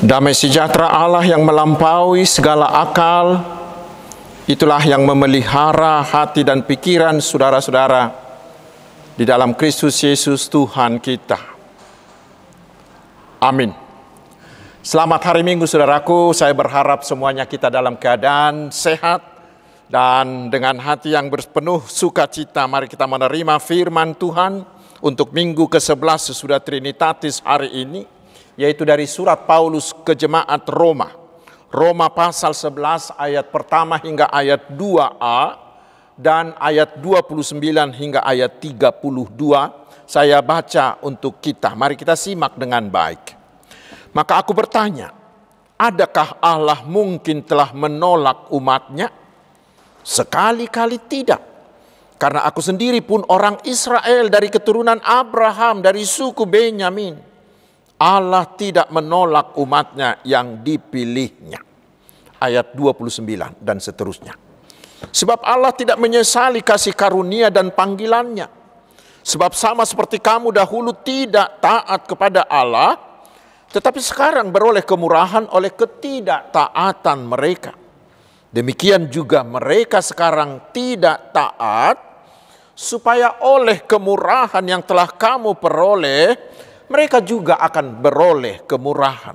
Damai sejahtera Allah yang melampaui segala akal, itulah yang memelihara hati dan pikiran saudara-saudara di dalam Kristus Yesus Tuhan kita. Amin. Selamat hari Minggu saudaraku, saya berharap semuanya kita dalam keadaan sehat dan dengan hati yang berpenuh sukacita. Mari kita menerima firman Tuhan untuk minggu ke-11 sesudah Trinitatis hari ini, yaitu dari surat Paulus ke jemaat Roma. Roma pasal 11 ayat pertama hingga ayat 2a dan ayat 29 hingga ayat 32. Saya baca untuk kita. Mari kita simak dengan baik. Maka aku bertanya, adakah Allah mungkin telah menolak umatnya? Sekali-kali tidak. Karena aku sendiri pun orang Israel dari keturunan Abraham, dari suku Benyamin. Allah tidak menolak umatnya yang dipilihnya. Ayat 29 dan seterusnya. Sebab Allah tidak menyesali kasih karunia dan panggilannya. Sebab sama seperti kamu dahulu tidak taat kepada Allah, tetapi sekarang beroleh kemurahan oleh ketidaktaatan mereka. Demikian juga mereka sekarang tidak taat, supaya oleh kemurahan yang telah kamu peroleh, mereka juga akan beroleh kemurahan.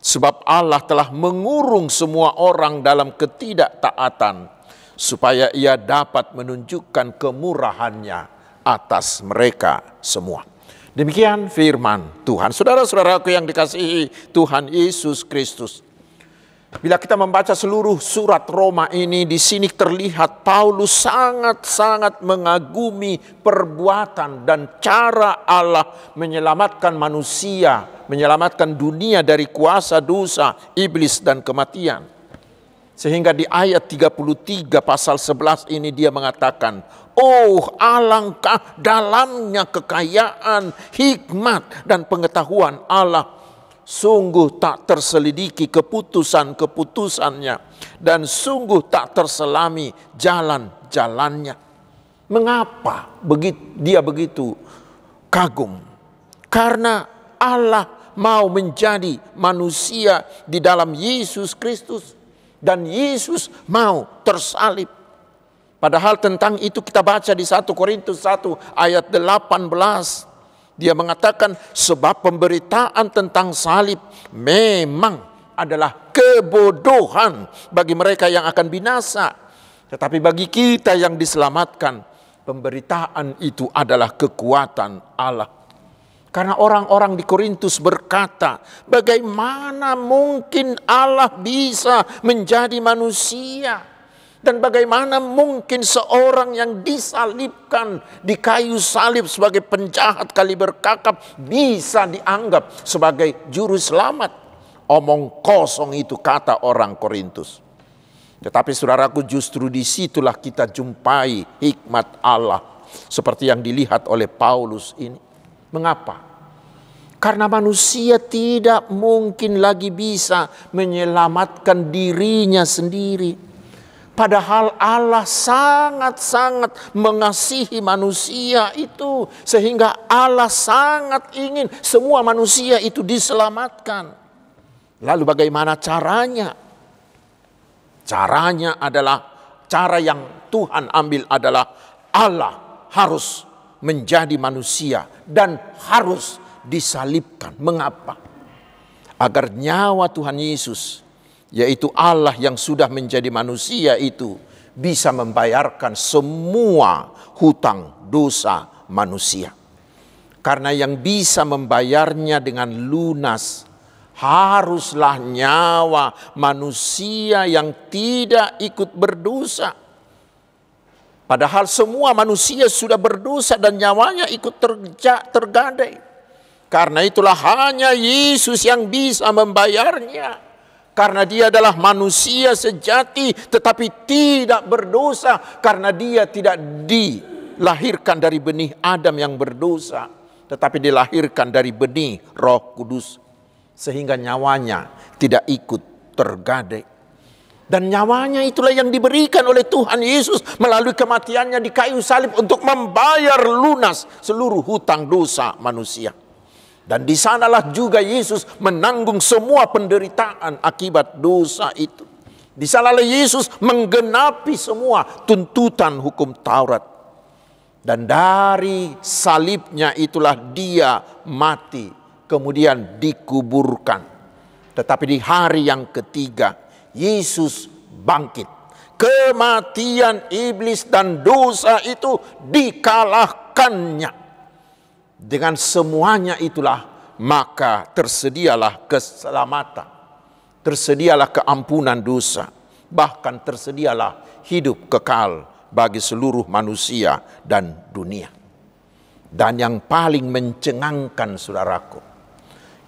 Sebab Allah telah mengurung semua orang dalam ketidaktaatan, supaya ia dapat menunjukkan kemurahannya atas mereka semua. Demikian firman Tuhan. Saudara-saudaraku yang dikasihi Tuhan Yesus Kristus, bila kita membaca seluruh surat Roma ini, di sini terlihat Paulus sangat-sangat mengagumi perbuatan dan cara Allah menyelamatkan manusia, menyelamatkan dunia dari kuasa dosa, iblis dan kematian. Sehingga di ayat 33 pasal 11 ini dia mengatakan, oh alangkah dalamnya kekayaan, hikmat dan pengetahuan Allah. Sungguh tak terselidiki keputusan-keputusannya, dan sungguh tak terselami jalan-jalannya. Mengapa dia begitu kagum? Karena Allah mau menjadi manusia di dalam Yesus Kristus, dan Yesus mau tersalib. Padahal tentang itu kita baca di 1 Korintus 1 ayat 18. Dia mengatakan sebab pemberitaan tentang salib memang adalah kebodohan bagi mereka yang akan binasa. Tetapi bagi kita yang diselamatkan, pemberitaan itu adalah kekuatan Allah. Karena orang-orang di Korintus berkata, bagaimana mungkin Allah bisa menjadi manusia? Dan bagaimana mungkin seorang yang disalibkan di kayu salib sebagai penjahat kali berkakap bisa dianggap sebagai juru selamat? Omong kosong itu kata orang Korintus. Tetapi saudaraku, justru disitulah kita jumpai hikmat Allah seperti yang dilihat oleh Paulus ini. Mengapa? Karena manusia tidak mungkin lagi bisa menyelamatkan dirinya sendiri. Padahal Allah sangat-sangat mengasihi manusia itu, sehingga Allah sangat ingin semua manusia itu diselamatkan. Lalu bagaimana caranya? Caranya adalah, cara yang Tuhan ambil adalah Allah harus menjadi manusia dan harus disalibkan. Mengapa? Agar nyawa Tuhan Yesus, yaitu Allah yang sudah menjadi manusia itu, bisa membayarkan semua hutang dosa manusia. Karena yang bisa membayarnya dengan lunas haruslah nyawa manusia yang tidak ikut berdosa. Padahal semua manusia sudah berdosa dan nyawanya ikut tergadai. Karena itulah hanya Yesus yang bisa membayarnya. Karena dia adalah manusia sejati tetapi tidak berdosa. Karena dia tidak dilahirkan dari benih Adam yang berdosa, tetapi dilahirkan dari benih Roh Kudus. Sehingga nyawanya tidak ikut tergadai. Dan nyawanya itulah yang diberikan oleh Tuhan Yesus melalui kematiannya di kayu salib untuk membayar lunas seluruh hutang dosa manusia. Dan di sanalah juga Yesus menanggung semua penderitaan akibat dosa itu. Di sanalah Yesus menggenapi semua tuntutan hukum Taurat. Dan dari salibnya itulah dia mati, kemudian dikuburkan. Tetapi di hari yang ketiga, Yesus bangkit. Kematian iblis dan dosa itu dikalahkannya. Dengan semuanya itulah maka tersedialah keselamatan, tersedialah keampunan dosa, bahkan tersedialah hidup kekal bagi seluruh manusia dan dunia. Dan yang paling mencengangkan, saudaraku,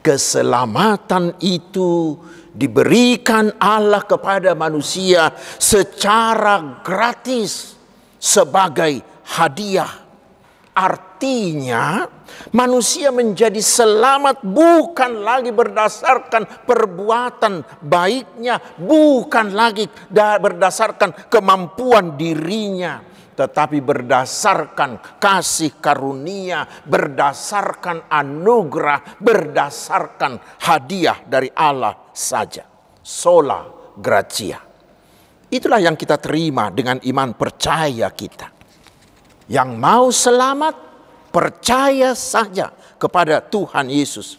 keselamatan itu diberikan Allah kepada manusia secara gratis sebagai hadiah. Artinya manusia menjadi selamat bukan lagi berdasarkan perbuatan baiknya, bukan lagi berdasarkan kemampuan dirinya, tetapi berdasarkan kasih karunia, berdasarkan anugerah, berdasarkan hadiah dari Allah saja. Sola gratia. Itulah yang kita terima dengan iman percaya kita. Yang mau selamat, percaya saja kepada Tuhan Yesus.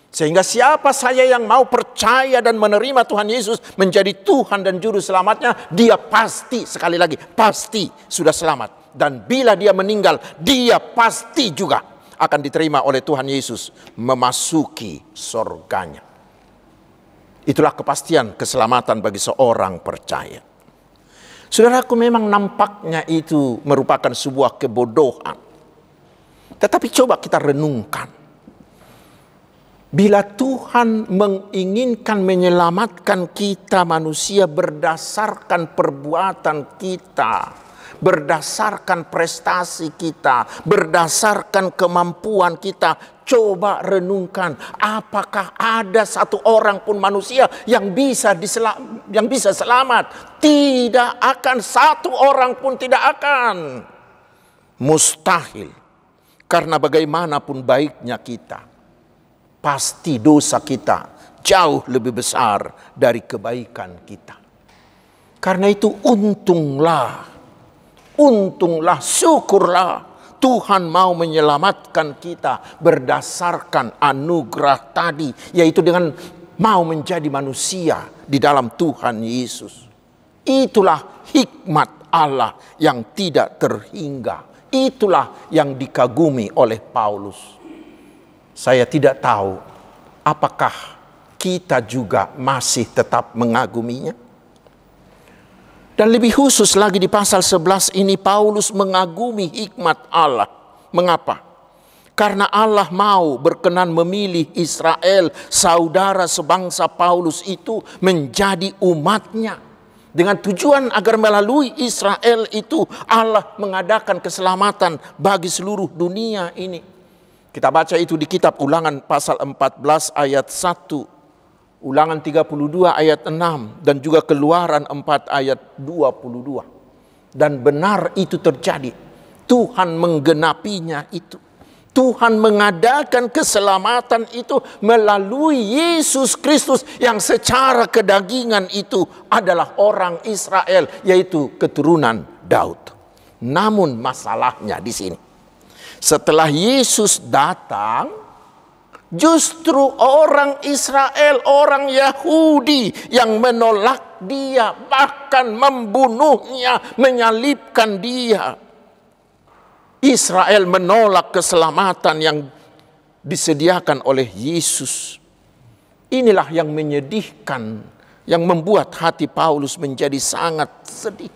Sehingga siapa saja yang mau percaya dan menerima Tuhan Yesus menjadi Tuhan dan Juru Selamatnya, dia pasti, sekali lagi, pasti sudah selamat. Dan bila dia meninggal, dia pasti juga akan diterima oleh Tuhan Yesus memasuki surganya. Itulah kepastian keselamatan bagi seorang percaya. Saudaraku, memang nampaknya itu merupakan sebuah kebodohan. Tetapi coba kita renungkan. Bila Tuhan menginginkan menyelamatkan kita manusia berdasarkan perbuatan kita, berdasarkan prestasi kita, berdasarkan kemampuan kita, coba renungkan, apakah ada satu orang pun manusia yang bisa selamat? Tidak akan, satu orang pun tidak akan. Mustahil. Karena bagaimanapun baiknya kita, pasti dosa kita jauh lebih besar dari kebaikan kita. Karena itu untunglah, syukurlah Tuhan mau menyelamatkan kita berdasarkan anugerah tadi, yaitu dengan mau menjadi manusia di dalam Tuhan Yesus. Itulah hikmat Allah yang tidak terhingga. Itulah yang dikagumi oleh Paulus. Saya tidak tahu apakah kita juga masih tetap mengaguminya. Dan lebih khusus lagi di pasal 11 ini Paulus mengagumi hikmat Allah. Mengapa? Karena Allah mau berkenan memilih Israel, saudara sebangsa Paulus itu, menjadi umatnya. Dengan tujuan agar melalui Israel itu Allah mengadakan keselamatan bagi seluruh dunia ini. Kita baca itu di kitab Ulangan pasal 14 ayat 1. Ulangan 32 ayat 6 dan juga Keluaran 4 ayat 22. Dan benar itu terjadi. Tuhan menggenapinya itu. Tuhan mengadakan keselamatan itu melalui Yesus Kristus yang secara kedagingan itu adalah orang Israel, yaitu keturunan Daud. Namun masalahnya di sini, setelah Yesus datang, justru orang Israel, orang Yahudi yang menolak dia, bahkan membunuhnya, menyalibkan dia. Israel menolak keselamatan yang disediakan oleh Yesus. Inilah yang menyedihkan, yang membuat hati Paulus menjadi sangat sedih.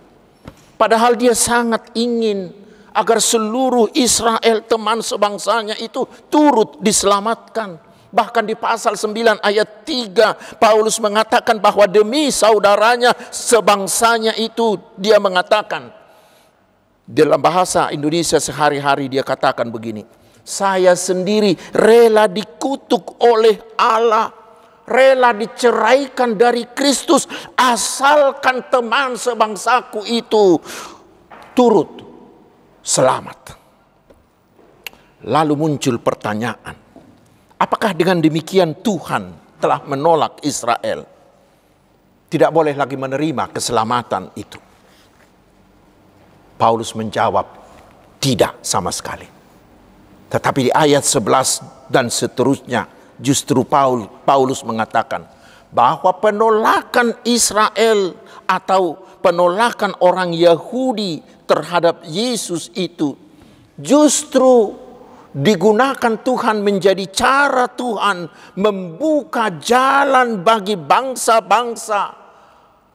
Padahal dia sangat ingin agar seluruh Israel, teman sebangsanya itu turut diselamatkan. Bahkan di pasal 9 ayat 3 Paulus mengatakan bahwa demi saudaranya sebangsanya itu, dia mengatakan, dalam bahasa Indonesia sehari-hari dia katakan begini, saya sendiri rela dikutuk oleh Allah, rela diceraikan dari Kristus, asalkan teman sebangsaku itu turut selamat. Lalu muncul pertanyaan, Apakah dengan demikian Tuhan telah menolak Israel? Tidak boleh lagi menerima keselamatan itu. Paulus menjawab, tidak sama sekali. Tetapi di ayat 11 dan seterusnya, justru Paulus mengatakan bahwa penolakan Israel atau penolakan orang Yahudi terhadap Yesus itu justru digunakan Tuhan menjadi cara Tuhan membuka jalan bagi bangsa-bangsa,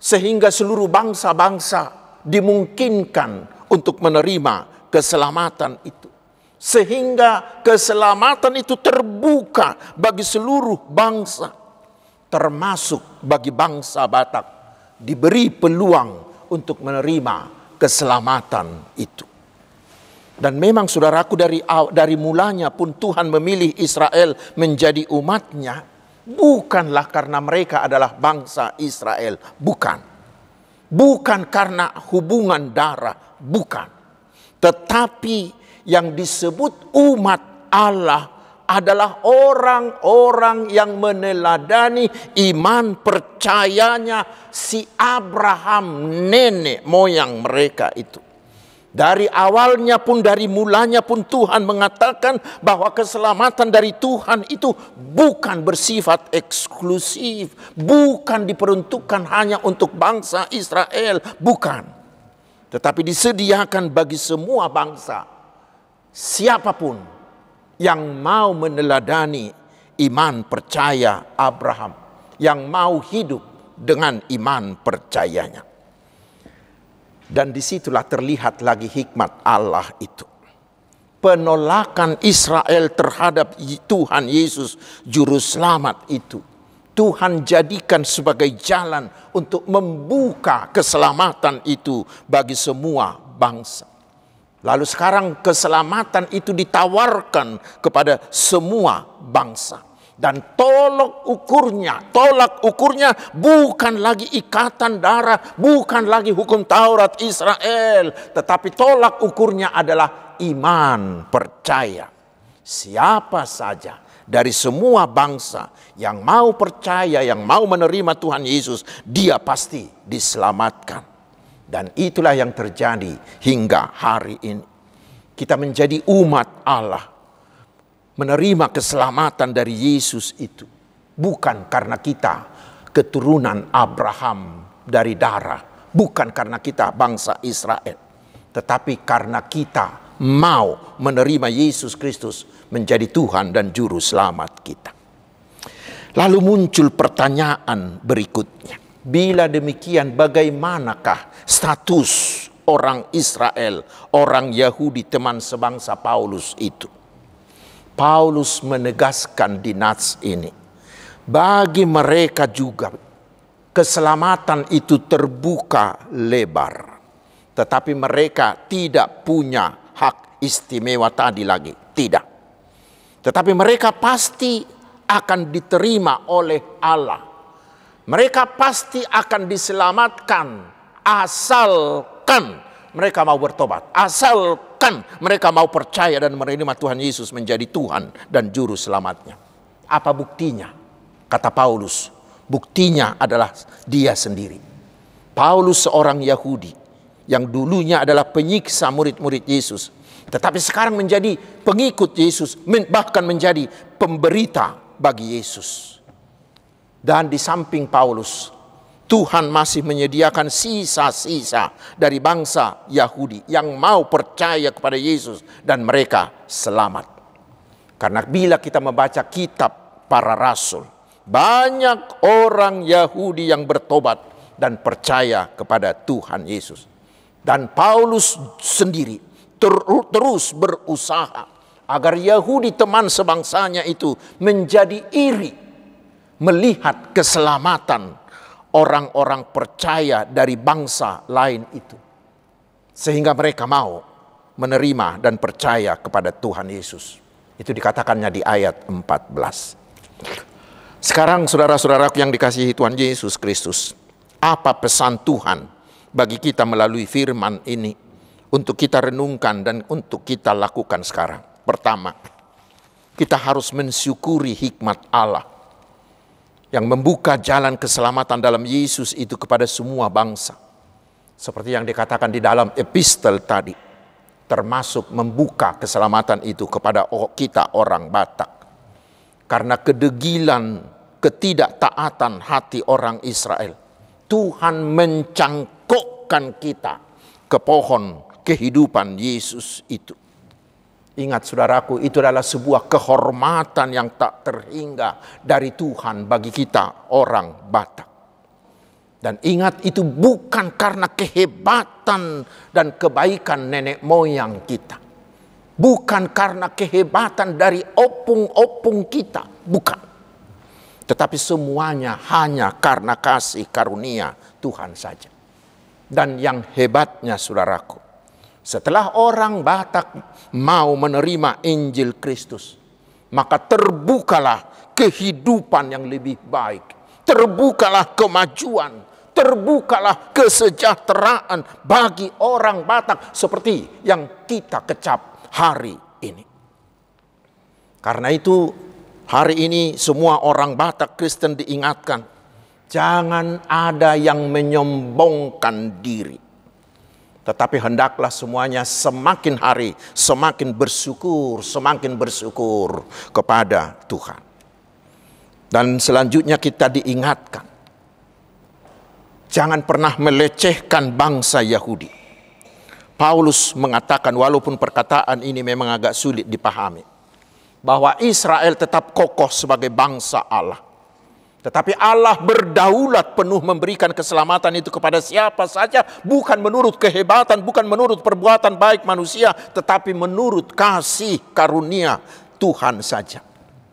sehingga seluruh bangsa-bangsa dimungkinkan untuk menerima keselamatan itu. Sehingga keselamatan itu terbuka bagi seluruh bangsa, termasuk bagi bangsa Batak, diberi peluang untuk menerima keselamatan itu. Dan memang saudaraku, dari mulanya pun Tuhan memilih Israel menjadi umatnya, bukanlah karena mereka adalah bangsa Israel, bukan. Bukan karena hubungan darah, bukan. Tetapi yang disebut umat Allah adalah orang-orang yang meneladani iman percayanya si Abraham, nenek moyang mereka itu. Dari awalnya pun, dari mulanya pun Tuhan mengatakan bahwa keselamatan dari Tuhan itu bukan bersifat eksklusif, bukan diperuntukkan hanya untuk bangsa Israel, bukan. Tetapi disediakan bagi semua bangsa, siapapun yang mau meneladani iman percaya Abraham, yang mau hidup dengan iman percayanya. Dan disitulah terlihat lagi hikmat Allah itu. Penolakan Israel terhadap Tuhan Yesus Juru Selamat itu, Tuhan jadikan sebagai jalan untuk membuka keselamatan itu bagi semua bangsa. Lalu sekarang keselamatan itu ditawarkan kepada semua bangsa. Dan tolak ukurnya bukan lagi ikatan darah, bukan lagi hukum Taurat Israel, tetapi tolak ukurnya adalah iman percaya. Siapa saja dari semua bangsa yang mau percaya, yang mau menerima Tuhan Yesus, dia pasti diselamatkan. Dan itulah yang terjadi hingga hari ini. Kita menjadi umat Allah, menerima keselamatan dari Yesus itu bukan karena kita keturunan Abraham dari darah, bukan karena kita bangsa Israel, tetapi karena kita mau menerima Yesus Kristus menjadi Tuhan dan Juru Selamat kita. Lalu muncul pertanyaan berikutnya, bila demikian bagaimanakah status orang Israel, orang Yahudi teman sebangsa Paulus itu? Paulus menegaskan di nats ini, bagi mereka juga keselamatan itu terbuka lebar, tetapi mereka tidak punya hak istimewa tadi lagi, tidak. Tetapi mereka pasti akan diterima oleh Allah. Mereka pasti akan diselamatkan asalkan mereka mau bertobat, asalkan mereka mau percaya dan menerima Tuhan Yesus menjadi Tuhan dan Juru Selamatnya. Apa buktinya? Kata Paulus, buktinya adalah dia sendiri. Paulus seorang Yahudi yang dulunya adalah penyiksa murid-murid Yesus, tetapi sekarang menjadi pengikut Yesus, bahkan menjadi pemberita bagi Yesus. Dan di samping Paulus, Tuhan masih menyediakan sisa-sisa dari bangsa Yahudi yang mau percaya kepada Yesus dan mereka selamat. Karena bila kita membaca kitab para rasul, banyak orang Yahudi yang bertobat dan percaya kepada Tuhan Yesus. Dan Paulus sendiri terus berusaha agar Yahudi teman sebangsanya itu menjadi iri melihat keselamatan orang-orang percaya dari bangsa lain itu, sehingga mereka mau menerima dan percaya kepada Tuhan Yesus. Itu dikatakannya di ayat 14. Sekarang saudara-saudaraku yang dikasihi Tuhan Yesus Kristus, apa pesan Tuhan bagi kita melalui firman ini untuk kita renungkan dan untuk kita lakukan sekarang? Pertama, kita harus mensyukuri hikmat Allah yang membuka jalan keselamatan dalam Yesus itu kepada semua bangsa. Seperti yang dikatakan di dalam epistel tadi, termasuk membuka keselamatan itu kepada kita orang Batak. Karena kedegilan, ketidaktaatan hati orang Israel, Tuhan mencangkokkan kita ke pohon kehidupan Yesus itu. Ingat saudaraku, itu adalah sebuah kehormatan yang tak terhingga dari Tuhan bagi kita orang Batak. Dan ingat, itu bukan karena kehebatan dan kebaikan nenek moyang kita. Bukan karena kehebatan dari opung-opung kita, bukan. Tetapi semuanya hanya karena kasih karunia Tuhan saja. Dan yang hebatnya saudaraku, setelah orang Batak mau menerima Injil Kristus, maka terbukalah kehidupan yang lebih baik. Terbukalah kemajuan, terbukalah kesejahteraan bagi orang Batak seperti yang kita kecap hari ini. Karena itu hari ini semua orang Batak Kristen diingatkan, jangan ada yang menyombongkan diri. Tetapi hendaklah semuanya semakin hari semakin bersyukur kepada Tuhan. Dan selanjutnya kita diingatkan, jangan pernah melecehkan bangsa Yahudi. Paulus mengatakan, walaupun perkataan ini memang agak sulit dipahami, bahwa Israel tetap kokoh sebagai bangsa Allah. Tetapi Allah berdaulat penuh memberikan keselamatan itu kepada siapa saja, bukan menurut kehebatan, bukan menurut perbuatan baik manusia, tetapi menurut kasih karunia Tuhan saja.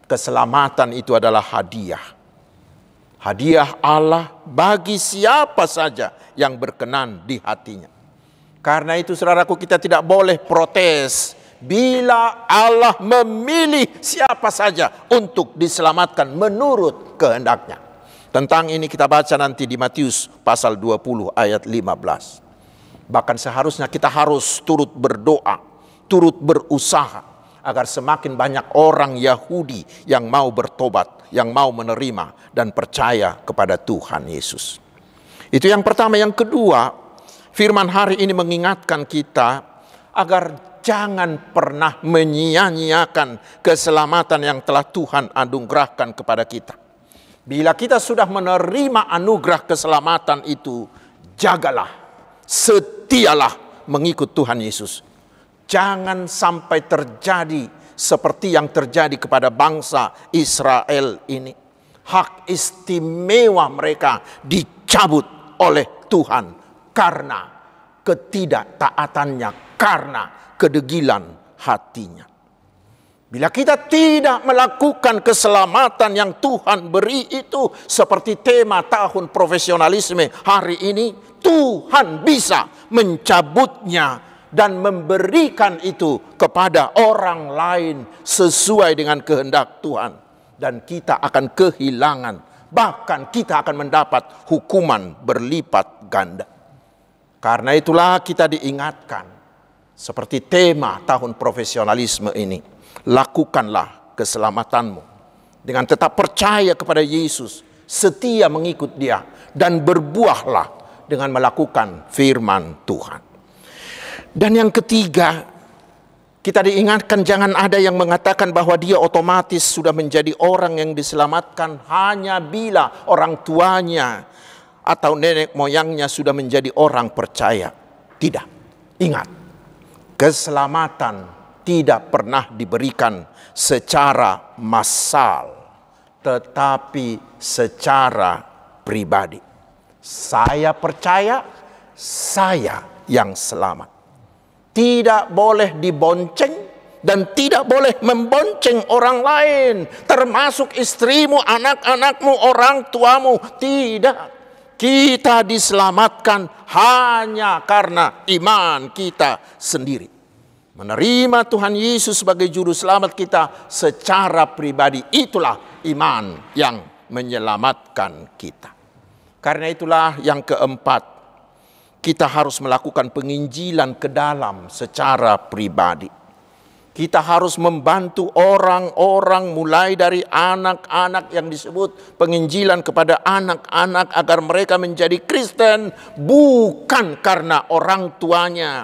Keselamatan itu adalah hadiah. Hadiah Allah bagi siapa saja yang berkenan di hatinya. Karena itu saudaraku, kita tidak boleh protes bila Allah memilih siapa saja untuk diselamatkan menurut kehendaknya. Tentang ini kita baca nanti di Matius pasal 20 ayat 15. Bahkan seharusnya kita harus turut berdoa, turut berusaha agar semakin banyak orang Yahudi yang mau bertobat, yang mau menerima dan percaya kepada Tuhan Yesus. Itu yang pertama. Yang kedua, firman hari ini mengingatkan kita agar jangan pernah menyia-nyiakan keselamatan yang telah Tuhan anugerahkan kepada kita. Bila kita sudah menerima anugerah keselamatan itu, jagalah, setialah mengikut Tuhan Yesus. Jangan sampai terjadi seperti yang terjadi kepada bangsa Israel ini. Hak istimewa mereka dicabut oleh Tuhan karena ketidaktaatannya, karena kedegilan hatinya. Bila kita tidak melakukan keselamatan yang Tuhan beri itu, seperti tema tahun profesionalisme hari ini, Tuhan bisa mencabutnya dan memberikan itu kepada orang lain sesuai dengan kehendak Tuhan. Dan kita akan kehilangan, bahkan kita akan mendapat hukuman berlipat ganda. Karena itulah kita diingatkan, seperti tema tahun profesionalisme ini, lakukanlah keselamatanmu dengan tetap percaya kepada Yesus, setia mengikut Dia, dan berbuahlah dengan melakukan firman Tuhan. Dan yang ketiga, kita diingatkan jangan ada yang mengatakan bahwa dia otomatis sudah menjadi orang yang diselamatkan hanya bila orang tuanya atau nenek moyangnya sudah menjadi orang percaya. Tidak. Ingat, keselamatan tidak pernah diberikan secara massal, tetapi secara pribadi. Saya percaya, saya yang selamat. Tidak boleh dibonceng dan tidak boleh membonceng orang lain, termasuk istrimu, anak-anakmu, orang tuamu. Tidak. Kita diselamatkan hanya karena iman kita sendiri. Menerima Tuhan Yesus sebagai juru selamat kita secara pribadi, itulah iman yang menyelamatkan kita. Karena itulah yang keempat, kita harus melakukan penginjilan ke dalam secara pribadi. Kita harus membantu orang-orang mulai dari anak-anak yang disebut penginjilan kepada anak-anak agar mereka menjadi Kristen bukan karena orang tuanya,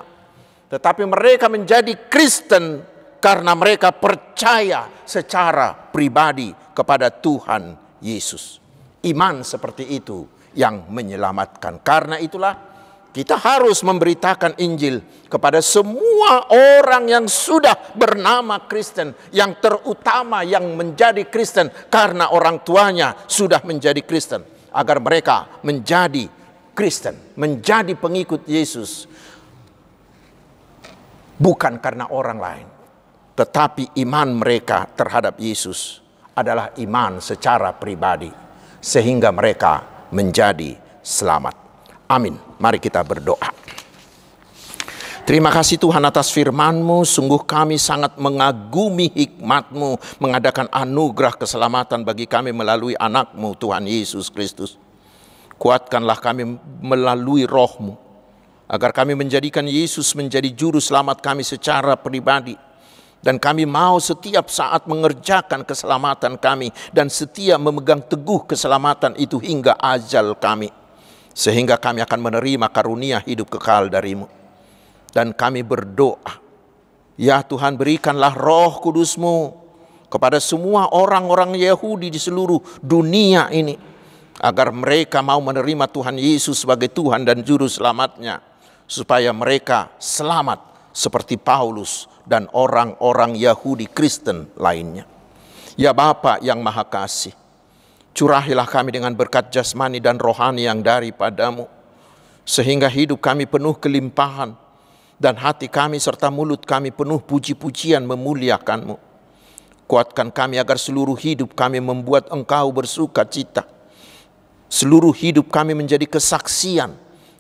tetapi mereka menjadi Kristen karena mereka percaya secara pribadi kepada Tuhan Yesus. Iman seperti itu yang menyelamatkan. Karena itulah kita harus memberitakan Injil kepada semua orang yang sudah bernama Kristen, yang terutama yang menjadi Kristen karena orang tuanya sudah menjadi Kristen, agar mereka menjadi Kristen, menjadi pengikut Yesus, bukan karena orang lain, tetapi iman mereka terhadap Yesus adalah iman secara pribadi, sehingga mereka menjadi selamat. Amin. Mari kita berdoa. Terima kasih Tuhan atas firman-Mu. Sungguh kami sangat mengagumi hikmat-Mu mengadakan anugerah keselamatan bagi kami melalui anak-Mu Tuhan Yesus Kristus. Kuatkanlah kami melalui Roh-Mu, agar kami menjadikan Yesus menjadi juru selamat kami secara pribadi. Dan kami mau setiap saat mengerjakan keselamatan kami dan setia memegang teguh keselamatan itu hingga ajal kami. Sehingga kami akan menerima karunia hidup kekal dari-Mu. Dan kami berdoa, ya Tuhan, berikanlah Roh Kudus-Mu kepada semua orang-orang Yahudi di seluruh dunia ini, agar mereka mau menerima Tuhan Yesus sebagai Tuhan dan Juru Selamatnya, supaya mereka selamat seperti Paulus dan orang-orang Yahudi Kristen lainnya. Ya Bapa yang Maha Kasih, curahilah kami dengan berkat jasmani dan rohani yang daripada-Mu, sehingga hidup kami penuh kelimpahan, dan hati kami serta mulut kami penuh puji-pujian memuliakan-Mu. Kuatkan kami agar seluruh hidup kami membuat Engkau bersuka cita. Seluruh hidup kami menjadi kesaksian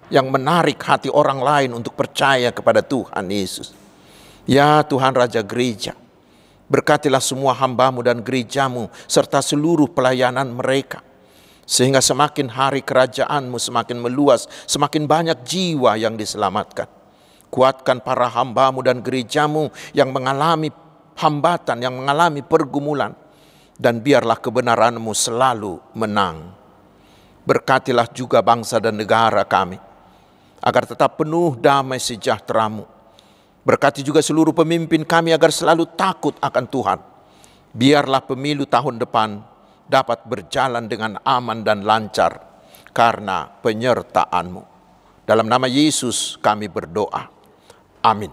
yang menarik hati orang lain untuk percaya kepada Tuhan Yesus. Ya Tuhan Raja Gereja, berkatilah semua hamba-Mu dan gereja-Mu serta seluruh pelayanan mereka, sehingga semakin hari kerajaan-Mu semakin meluas, semakin banyak jiwa yang diselamatkan. Kuatkan para hamba-Mu dan gereja-Mu yang mengalami hambatan, yang mengalami pergumulan, dan biarlah kebenaran-Mu selalu menang. Berkatilah juga bangsa dan negara kami, agar tetap penuh damai sejahtera-Mu. Berkati juga seluruh pemimpin kami agar selalu takut akan Tuhan. Biarlah pemilu tahun depan dapat berjalan dengan aman dan lancar karena penyertaan-Mu. Dalam nama Yesus kami berdoa. Amin.